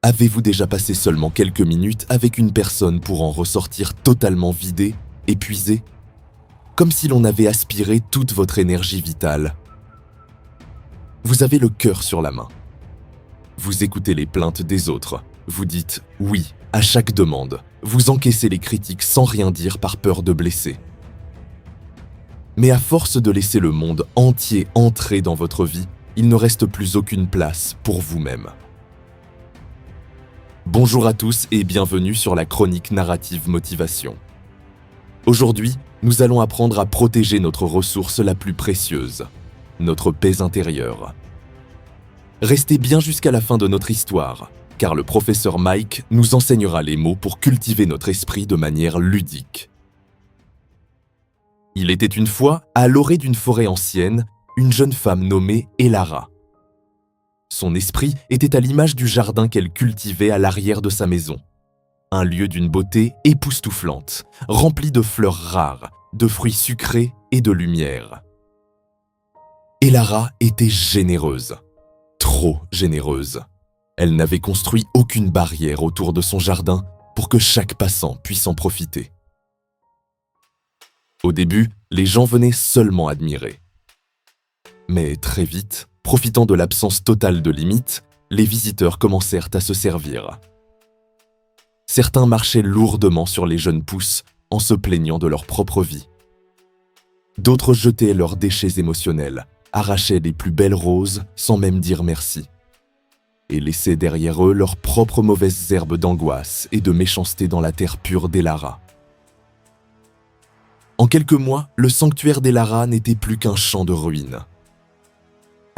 Avez-vous déjà passé seulement quelques minutes avec une personne pour en ressortir totalement vidé, épuisé, comme si l'on avait aspiré toute votre énergie vitale? Vous avez le cœur sur la main. Vous écoutez les plaintes des autres. Vous dites « oui » à chaque demande. Vous encaissez les critiques sans rien dire par peur de blesser. Mais à force de laisser le monde entier entrer dans votre vie, il ne reste plus aucune place pour vous-même. Bonjour à tous et bienvenue sur la chronique narrative motivation. Aujourd'hui, nous allons apprendre à protéger notre ressource la plus précieuse, notre paix intérieure. Restez bien jusqu'à la fin de notre histoire, car le professeur Mike nous enseignera les mots pour cultiver notre esprit de manière ludique. Il était une fois, à l'orée d'une forêt ancienne, une jeune femme nommée Elara. Son esprit était à l'image du jardin qu'elle cultivait à l'arrière de sa maison. Un lieu d'une beauté époustouflante, rempli de fleurs rares, de fruits sucrés et de lumière. Elara était généreuse, trop généreuse. Elle n'avait construit aucune barrière autour de son jardin pour que chaque passant puisse en profiter. Au début, les gens venaient seulement admirer. Mais très vite, profitant de l'absence totale de limites, les visiteurs commencèrent à se servir. Certains marchaient lourdement sur les jeunes pousses en se plaignant de leur propre vie. D'autres jetaient leurs déchets émotionnels, arrachaient les plus belles roses sans même dire merci, et laissaient derrière eux leurs propres mauvaises herbes d'angoisse et de méchanceté dans la terre pure d'Elara. En quelques mois, le sanctuaire d'Elara n'était plus qu'un champ de ruines.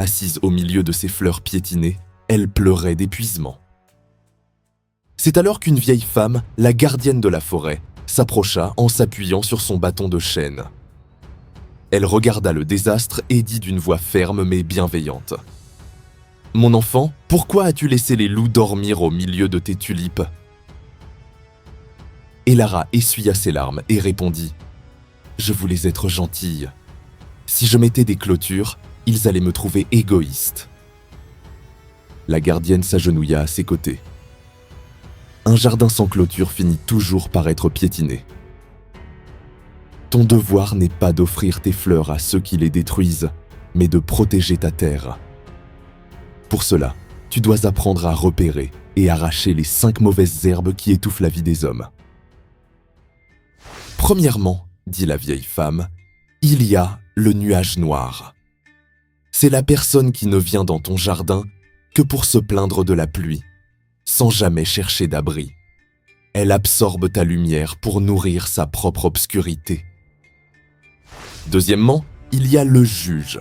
Assise au milieu de ses fleurs piétinées, elle pleurait d'épuisement. C'est alors qu'une vieille femme, la gardienne de la forêt, s'approcha en s'appuyant sur son bâton de chêne. Elle regarda le désastre et dit d'une voix ferme mais bienveillante : « Mon enfant, pourquoi as-tu laissé les loups dormir au milieu de tes tulipes ?» Elara essuya ses larmes et répondit : « Je voulais être gentille. Si je mettais des clôtures, ils allaient me trouver égoïste. » La gardienne s'agenouilla à ses côtés. Un jardin sans clôture finit toujours par être piétiné. Ton devoir n'est pas d'offrir tes fleurs à ceux qui les détruisent, mais de protéger ta terre. Pour cela, tu dois apprendre à repérer et arracher les 5 mauvaises herbes qui étouffent la vie des hommes. Premièrement, dit la vieille femme, il y a le nuage noir. C'est la personne qui ne vient dans ton jardin que pour se plaindre de la pluie, sans jamais chercher d'abri. Elle absorbe ta lumière pour nourrir sa propre obscurité. Deuxièmement, il y a le juge.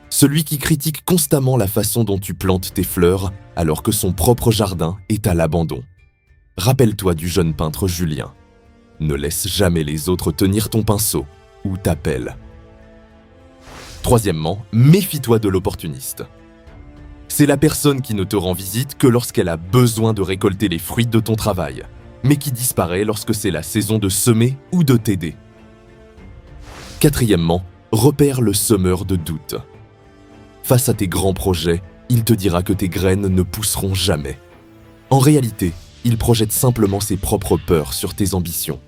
Celui qui critique constamment la façon dont tu plantes tes fleurs alors que son propre jardin est à l'abandon. Rappelle-toi du jeune peintre Julien. Ne laisse jamais les autres tenir ton pinceau ou ta pelle. Troisièmement, méfie-toi de l'opportuniste. C'est la personne qui ne te rend visite que lorsqu'elle a besoin de récolter les fruits de ton travail, mais qui disparaît lorsque c'est la saison de semer ou de t'aider. Quatrièmement, repère le semeur de doute. Face à tes grands projets, il te dira que tes graines ne pousseront jamais. En réalité, il projette simplement ses propres peurs sur tes ambitions.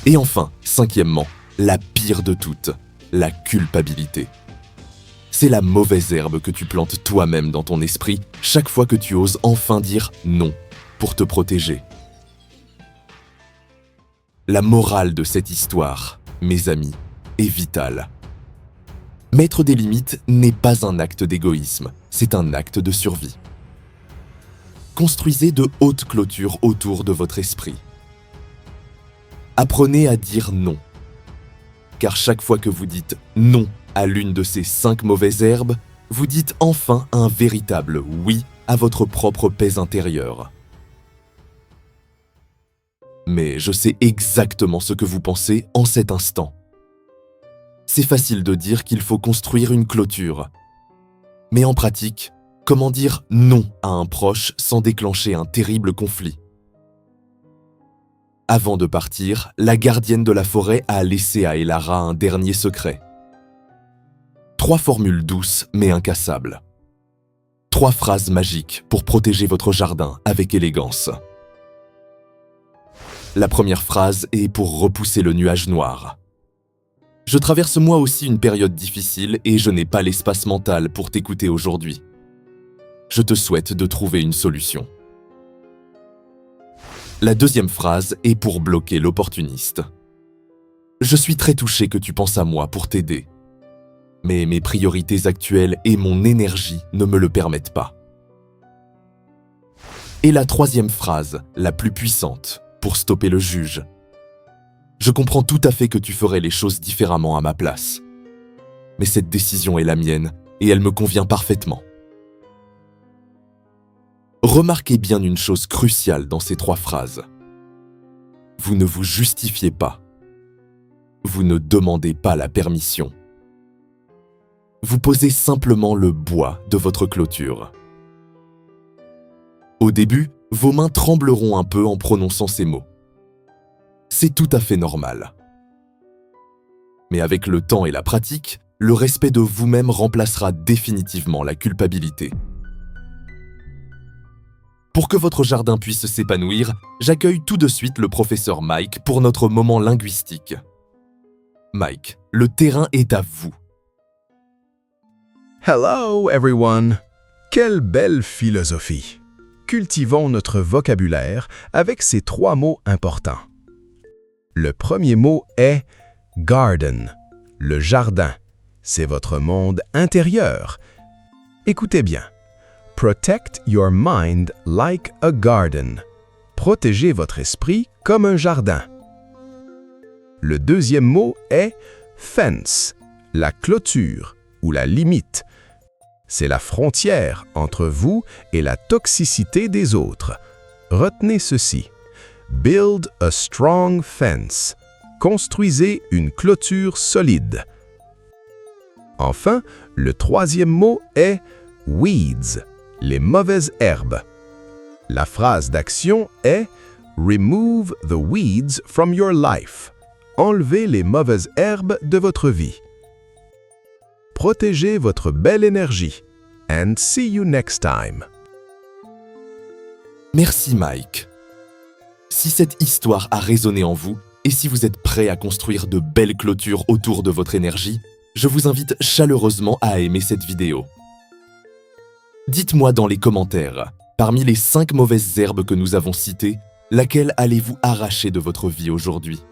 Et enfin, cinquièmement, la pire de toutes, la culpabilité. C'est la mauvaise herbe que tu plantes toi-même dans ton esprit chaque fois que tu oses enfin dire non pour te protéger. La morale de cette histoire, mes amis, est vitale. Mettre des limites n'est pas un acte d'égoïsme, c'est un acte de survie. Construisez de hautes clôtures autour de votre esprit. Apprenez à dire non. Car chaque fois que vous dites non à l'une de ces 5 mauvaises herbes, vous dites enfin un véritable oui à votre propre paix intérieure. Mais je sais exactement ce que vous pensez en cet instant. C'est facile de dire qu'il faut construire une clôture. Mais en pratique, comment dire non à un proche sans déclencher un terrible conflit ? Avant de partir, la gardienne de la forêt a laissé à Elara un dernier secret. 3 formules douces mais incassables. 3 phrases magiques pour protéger votre jardin avec élégance. La première phrase est pour repousser le nuage noir. Je traverse moi aussi une période difficile et je n'ai pas l'espace mental pour t'écouter aujourd'hui. Je te souhaite de trouver une solution. La deuxième phrase est pour bloquer l'opportuniste. Je suis très touché que tu penses à moi pour t'aider. Mais mes priorités actuelles et mon énergie ne me le permettent pas. Et la troisième phrase, la plus puissante, pour stopper le juge. Je comprends tout à fait que tu ferais les choses différemment à ma place. Mais cette décision est la mienne et elle me convient parfaitement. Remarquez bien une chose cruciale dans ces 3 phrases. Vous ne vous justifiez pas. Vous ne demandez pas la permission. Vous posez simplement le bois de votre clôture. Au début, vos mains trembleront un peu en prononçant ces mots. C'est tout à fait normal. Mais avec le temps et la pratique, le respect de vous-même remplacera définitivement la culpabilité. Pour que votre jardin puisse s'épanouir, j'accueille tout de suite le professeur Mike pour notre moment linguistique. Mike, le terrain est à vous. Hello everyone! Quelle belle philosophie! Cultivons notre vocabulaire avec ces 3 mots importants. Le premier mot est « garden », le jardin. C'est votre monde intérieur. Écoutez bien. Protect your mind like a garden. Protégez votre esprit comme un jardin. Le deuxième mot est « fence », la clôture ou la limite. C'est la frontière entre vous et la toxicité des autres. Retenez ceci. Build a strong fence. Construisez une clôture solide. Enfin, le troisième mot est « weeds », les mauvaises herbes. La phrase d'action est « remove the weeds from your life ». Enlevez les mauvaises herbes de votre vie. Protégez votre belle énergie. And see you next time. Merci Mike. Si cette histoire a résonné en vous et si vous êtes prêt à construire de belles clôtures autour de votre énergie, je vous invite chaleureusement à aimer cette vidéo. Dites-moi dans les commentaires, parmi les 5 mauvaises herbes que nous avons citées, laquelle allez-vous arracher de votre vie aujourd'hui?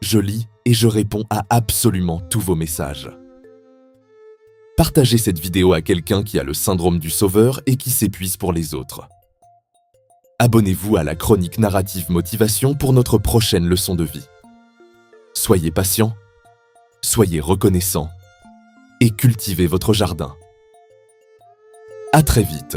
Je lis et je réponds à absolument tous vos messages. Partagez cette vidéo à quelqu'un qui a le syndrome du sauveur et qui s'épuise pour les autres. Abonnez-vous à la chronique narrative motivation pour notre prochaine leçon de vie. Soyez patient, soyez reconnaissant et cultivez votre jardin. À très vite.